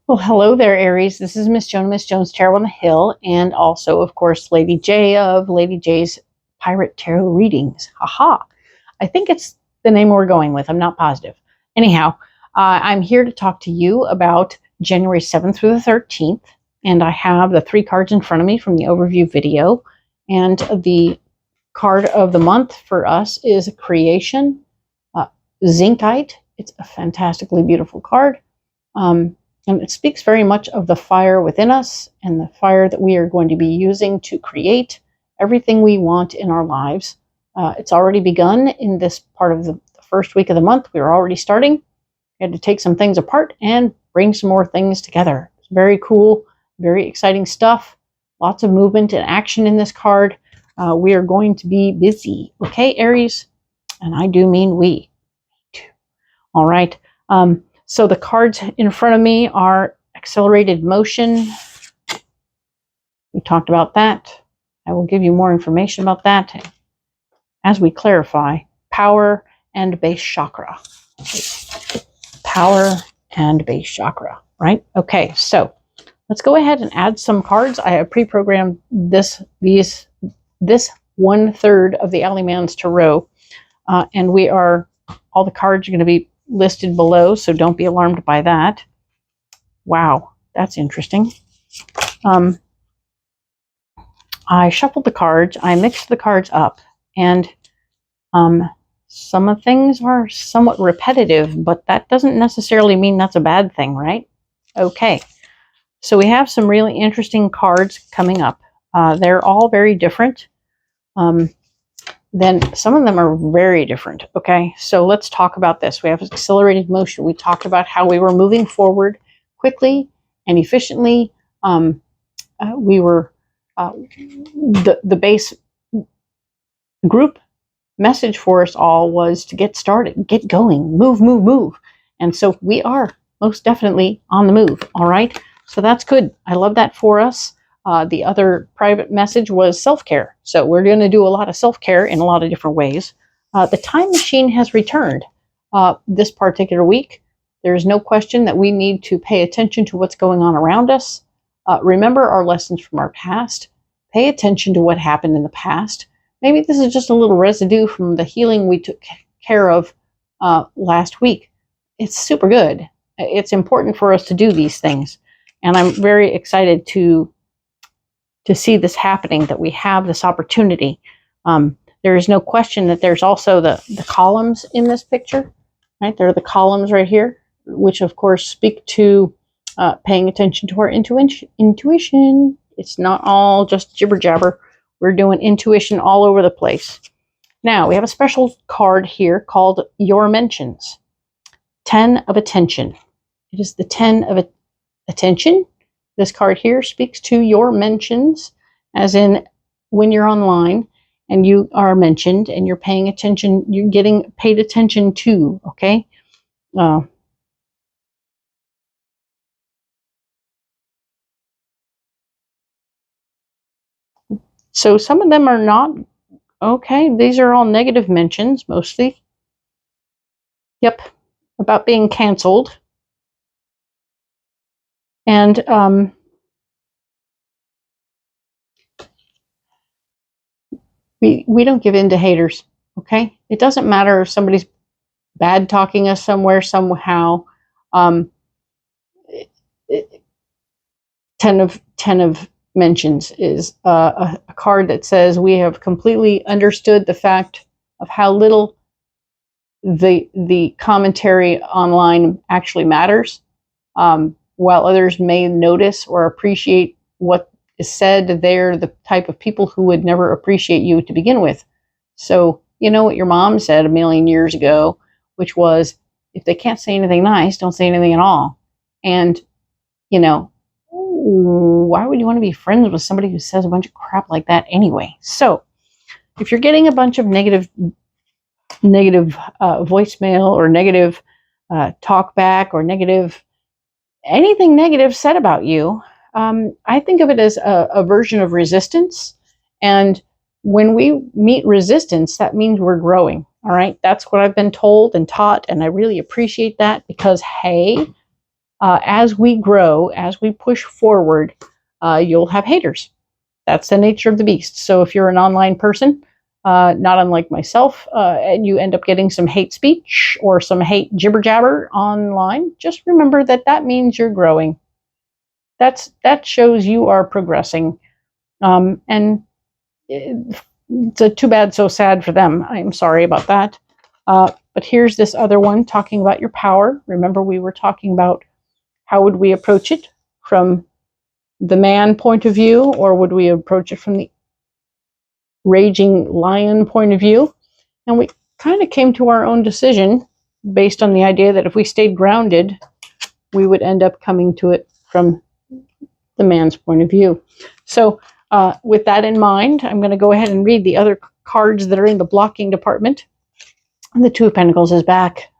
Well, hello there, Aries. This is Miss Joan, Miss Joan's Tarot on the Hill, and also, of course, Lady J of Lady J's Pirate Tarot Readings. Haha. I think it's the name we're going with. I'm not positive. Anyhow, I'm here to talk to you about January 7th through the 13th, and I have the 3 cards in front of me from the overview video, and the card of the month for us is Creation, Zincite. It's a fantastically beautiful card. And it speaks very much of the fire within us and the fire that we are going to be using to create everything we want in our lives. It's already begun in this part of the first week of the month. We are already starting. We had to take some things apart and bring some more things together. It's very cool, very exciting stuff. Lots of movement and action in this card. We are going to be busy. Okay, Aries? And I do mean we. All right. So the cards in front of me are accelerated motion. We talked about that. I will give you more information about that as we clarify. Power and base chakra. Power and base chakra, right? Okay, so let's go ahead and add some cards. I have pre-programmed this 1/3 of the Alleyman's Tarot, and all the cards are going to be listed below, so don't be alarmed by that. Wow, that's interesting. I shuffled the cards, I mixed the cards up, and some of things are somewhat repetitive, but that doesn't necessarily mean that's a bad thing, right? Okay, so we have some really interesting cards coming up. They're all very different. Then some of them are very different. Okay, so let's talk about this. We have accelerated motion. We talked about how we were moving forward quickly and efficiently. We were the base group message for us all was to get started, get going, move, move, move. And so we are most definitely on the move. All right, so that's good. I love that for us. The other private message was self-care. So we're going to do a lot of self-care in a lot of different ways. The time machine has returned this particular week. There's no question that we need to pay attention to what's going on around us. Remember our lessons from our past. Pay attention to what happened in the past. Maybe this is just a little residue from the healing we took care of last week. It's super good. It's important for us to do these things. And I'm very excited to see this happening, that we have this opportunity. There is no question that there's also the columns in this picture, right? There are the columns right here, which of course speak to paying attention to our intuition. It's not all just jibber jabber. We're doing intuition all over the place. Now, we have a special card here called Your Mentions. 10 of Attention. It is the 10 of Attention. This card here speaks to your mentions, as in when you're online and you are mentioned and you're paying attention, you're getting paid attention to, okay? So some of them are not, okay, these are all negative mentions, mostly. Yep, about being canceled. And we don't give in to haters, okay? It doesn't matter if somebody's bad talking us somewhere, somehow. 10 of Mentions is a card that says we have completely understood the fact of how little the commentary online actually matters. While others may notice or appreciate what is said, they're the type of people who would never appreciate you to begin with. So you know what your mom said a million years ago, which was, if they can't say anything nice, don't say anything at all. And, you know, why would you want to be friends with somebody who says a bunch of crap like that anyway? So if you're getting a bunch of negative voicemail or negative talk back or anything negative said about you, I think of it as a version of resistance. And when we meet resistance, that means we're growing. All right. That's what I've been told and taught. And I really appreciate that because, hey, as we grow, as we push forward, you'll have haters. That's the nature of the beast. So if you're an online person, not unlike myself, and you end up getting some hate speech or some hate jibber jabber online, just remember that that means you're growing. That shows you are progressing, and it's a too bad, so sad for them. I'm sorry about that. But here's this other one talking about your power. Remember, we were talking about how would we approach it from the man point of view, or would we approach it from the raging lion point of view? And we kind of came to our own decision based on the idea that if we stayed grounded, we would end up coming to it from the man's point of view. So with that in mind, I'm going to go ahead and read the other cards that are in the blocking department. And the Two of Pentacles is back,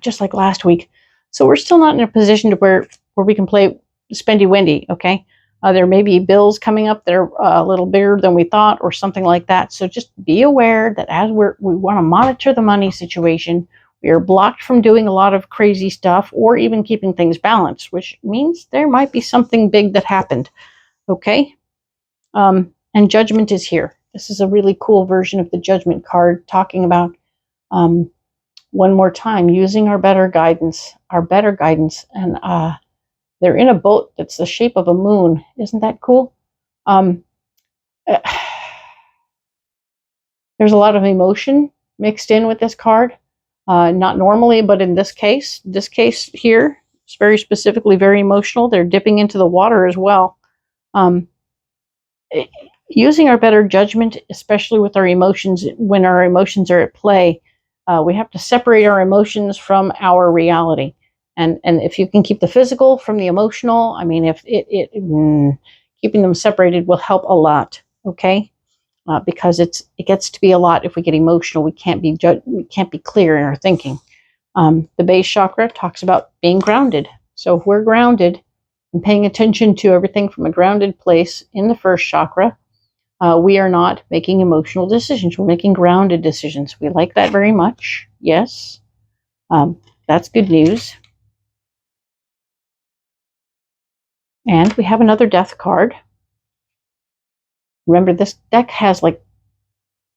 just like last week. So we're still not in a position to where we can play spendy wendy, okay? There may be bills coming up that are a little bigger than we thought or something like that. So just be aware that as we want to monitor the money situation, we are blocked from doing a lot of crazy stuff or even keeping things balanced, which means there might be something big that happened, okay? And Judgment is here. This is a really cool version of the Judgment card talking about, one more time, using our better guidance. And they're in a boat that's the shape of a moon. Isn't that cool? There's a lot of emotion mixed in with this card. Not normally, but in this case here, it's very specifically very emotional. They're dipping into the water as well. Using our better judgment, especially with our emotions, when our emotions are at play, we have to separate our emotions from our reality. And if you can keep the physical from the emotional, I mean, if keeping them separated will help a lot, okay? Because it gets to be a lot if we get emotional. We can't be clear in our thinking. The base chakra talks about being grounded. So if we're grounded and paying attention to everything from a grounded place in the first chakra, we are not making emotional decisions. We're making grounded decisions. We like that very much. Yes. That's good news. And we have another death card. Remember, this deck has like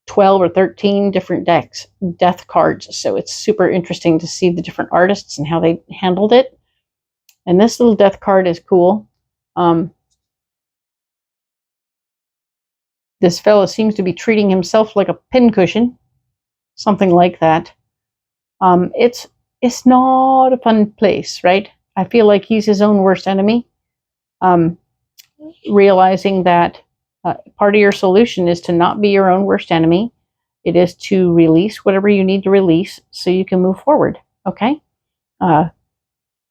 12 or 13 different death cards. So it's super interesting to see the different artists and how they handled it. And this little death card is cool. This fellow seems to be treating himself like a pincushion. Something like that. It's not a fun place, right? I feel like he's his own worst enemy. Realizing that part of your solution is to not be your own worst enemy. It is to release whatever you need to release so you can move forward, okay?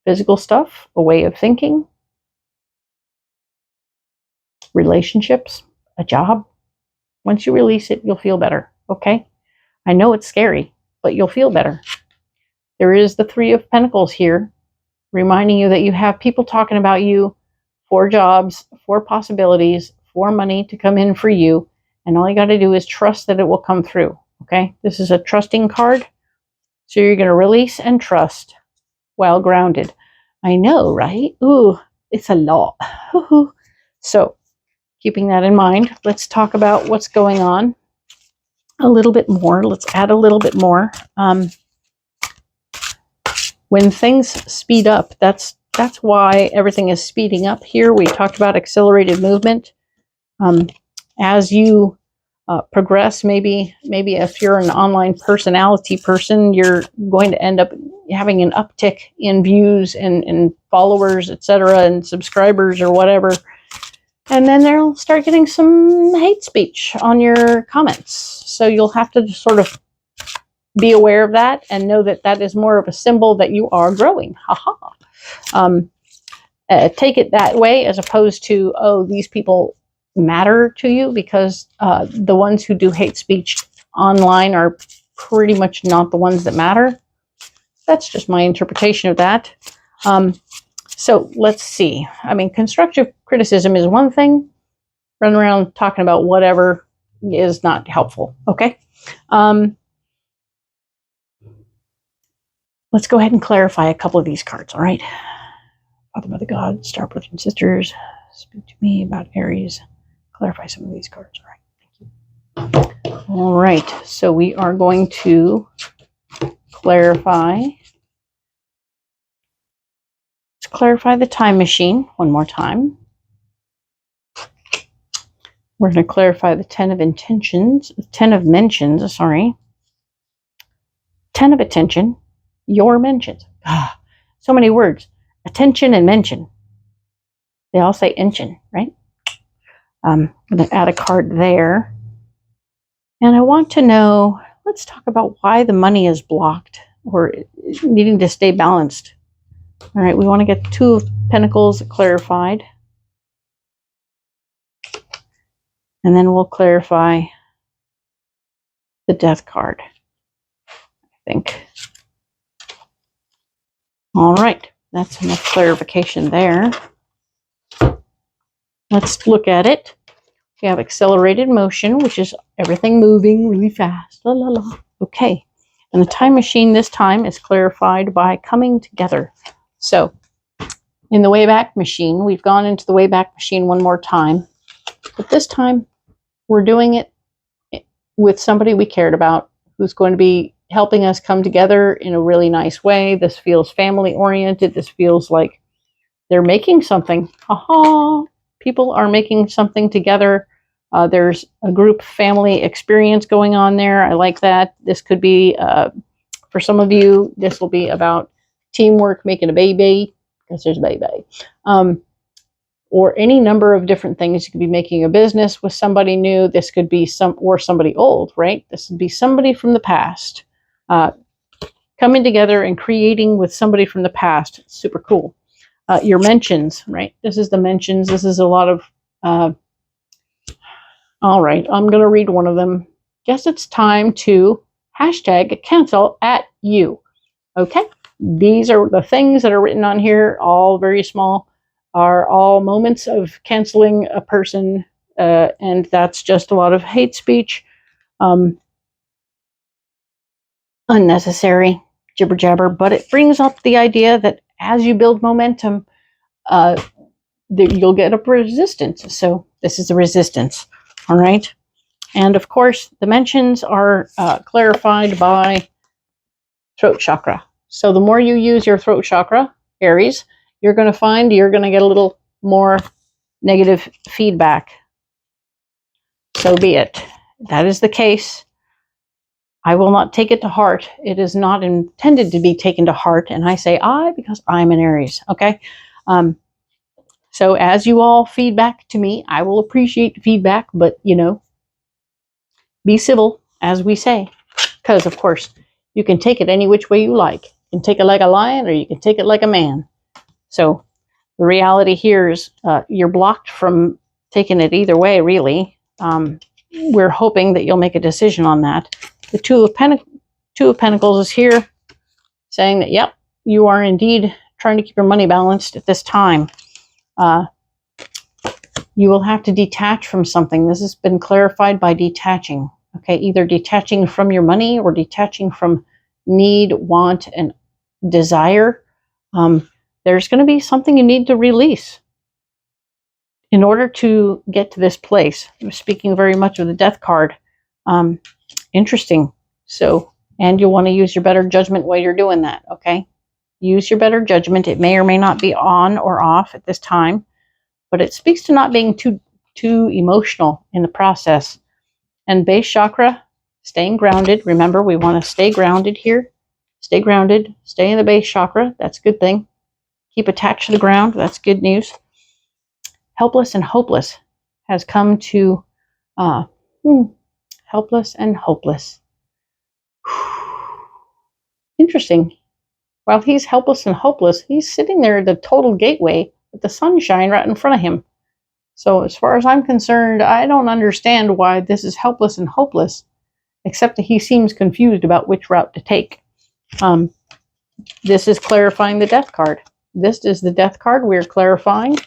Physical stuff, a way of thinking, relationships, a job. Once you release it, you'll feel better, okay? I know it's scary, but you'll feel better. There is the Three of Pentacles here, reminding you that you have people talking about you for jobs, for possibilities, for money to come in for you, and all you got to do is trust that it will come through, okay? This is a trusting card, so you're going to release and trust while grounded. I know, right? Ooh, it's a lot. So, keeping that in mind, let's talk about what's going on a little bit more. Let's add a little bit more. When things speed up, that's why everything is speeding up here. We talked about accelerated movement. As you progress, maybe if you're an online personality person, you're going to end up having an uptick in views and followers, etc., and subscribers or whatever. And then they'll start getting some hate speech on your comments. So you'll have to sort of be aware of that and know that that is more of a symbol that you are growing. Take it that way as opposed to, oh, these people matter to you, because the ones who do hate speech online are pretty much not the ones that matter. That's just my interpretation of that. So let's see. I mean, constructive criticism is one thing. Run around talking about whatever is not helpful. Okay. Let's go ahead and clarify a couple of these cards. All right. Father, Mother, God, star brothers and sisters, speak to me about Aries. Clarify some of these cards. All right. Thank you. All right. So we are going to clarify. Let's clarify the time machine one more time. We're going to clarify the 10 of mentions, sorry. 10 of attention, your mentions. So many words. Attention and mention. They all say ention, right? I'm going to add a card there. And I want to know, let's talk about why the money is blocked or needing to stay balanced. All right, we want to get 2 of Pentacles clarified. And then we'll clarify the Death card, I think. All right, that's enough clarification there. Let's look at it. We have accelerated motion, which is everything moving really fast. La, la, la. Okay. And the time machine this time is clarified by coming together. So in the Wayback Machine, we've gone into the Wayback Machine one more time. But this time, we're doing it with somebody we cared about who's going to be helping us come together in a really nice way. This feels family-oriented. This feels like they're making something. Aha! People are making something together. There's a group family experience going on there. I like that. This could be, for some of you, this will be about teamwork, making a baby, because there's a baby. Or any number of different things. You could be making a business with somebody new. This could be somebody old, right? This would be somebody from the past. Coming together and creating with somebody from the past. It's super cool. Your mentions, right? This is the mentions. This is a lot of... all right, I'm going to read one of them. Guess it's time to hashtag cancel at you. Okay, these are the things that are written on here, all very small, are all moments of canceling a person, and that's just a lot of hate speech, unnecessary jibber jabber, but it brings up the idea that as you build momentum, you'll get a resistance. So this is the resistance. All right. And of course, the mentions are clarified by throat chakra. So the more you use your throat chakra, Aries, you're going to find you're going to get a little more negative feedback. So be it. That is the case. I will not take it to heart. It is not intended to be taken to heart. And I say I because I'm an Aries. Okay. So as you all feedback to me, I will appreciate the feedback, but be civil, as we say, because of course you can take it any which way you like. You can take it like a lion or you can take it like a man. So the reality here is you're blocked from taking it either way, really. We're hoping that you'll make a decision on that. The Two of Pentacles is here saying that, yep, you are indeed trying to keep your money balanced at this time. You will have to detach from something. This has been clarified by detaching. Okay, either detaching from your money or detaching from need, want, and desire. There's going to be something you need to release in order to get to this place. I'm speaking very much of the Death card. Interesting. So, and you'll want to use your better judgment while you're doing that, okay? Use your better judgment. It may or may not be on or off at this time, but it speaks to not being too emotional in the process. And base chakra, staying grounded. Remember, we want to stay grounded here. Stay grounded. Stay in the base chakra. That's a good thing. Keep attached to the ground. That's good news. Helpless and hopeless has come to... helpless and hopeless. Interesting. While he's helpless and hopeless, he's sitting there at the total gateway with the sunshine right in front of him. So as far as I'm concerned, I don't understand why this is helpless and hopeless, except that he seems confused about which route to take. This is clarifying the Death card. This is the Death card we're clarifying.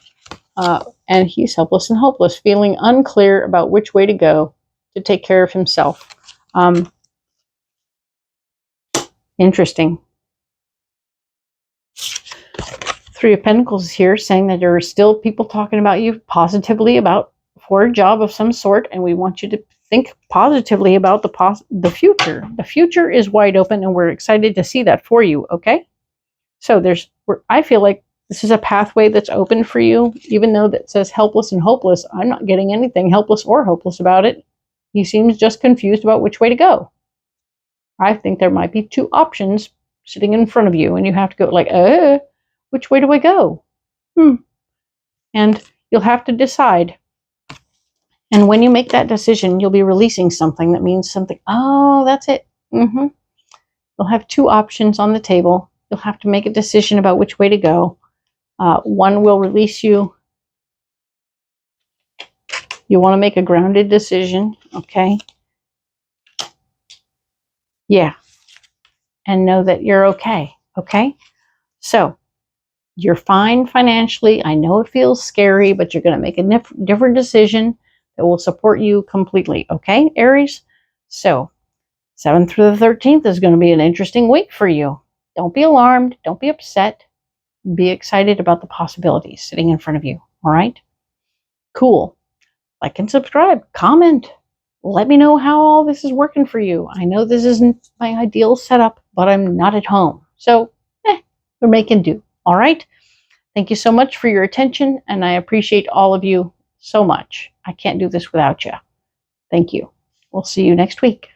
And he's helpless and hopeless, feeling unclear about which way to go to take care of himself. Interesting. Three of Pentacles is here, saying that there are still people talking about you positively for a job of some sort, and we want you to think positively about the future. The future is wide open, and we're excited to see that for you, okay? So I feel like this is a pathway that's open for you, even though that says helpless and hopeless. I'm not getting anything helpless or hopeless about it. He seems just confused about which way to go. I think there might be two options sitting in front of you, and you have to go like, which way do I go? And you'll have to decide. And when you make that decision, you'll be releasing something that means something. Oh, that's it. You'll have two options on the table. You'll have to make a decision about which way to go. One will release you. You want to make a grounded decision, okay? Yeah. And know that you're okay, okay? So, you're fine financially. I know it feels scary, but you're going to make a different decision that will support you completely, okay, Aries? So, 7th through the 13th is going to be an interesting week for you. Don't be alarmed. Don't be upset. Be excited about the possibilities sitting in front of you, all right? Cool. Like and subscribe. Comment. Let me know how all this is working for you. I know this isn't my ideal setup, but I'm not at home. So, we're making do, all right? Thank you so much for your attention, and I appreciate all of you so much. I can't do this without you. Thank you. We'll see you next week.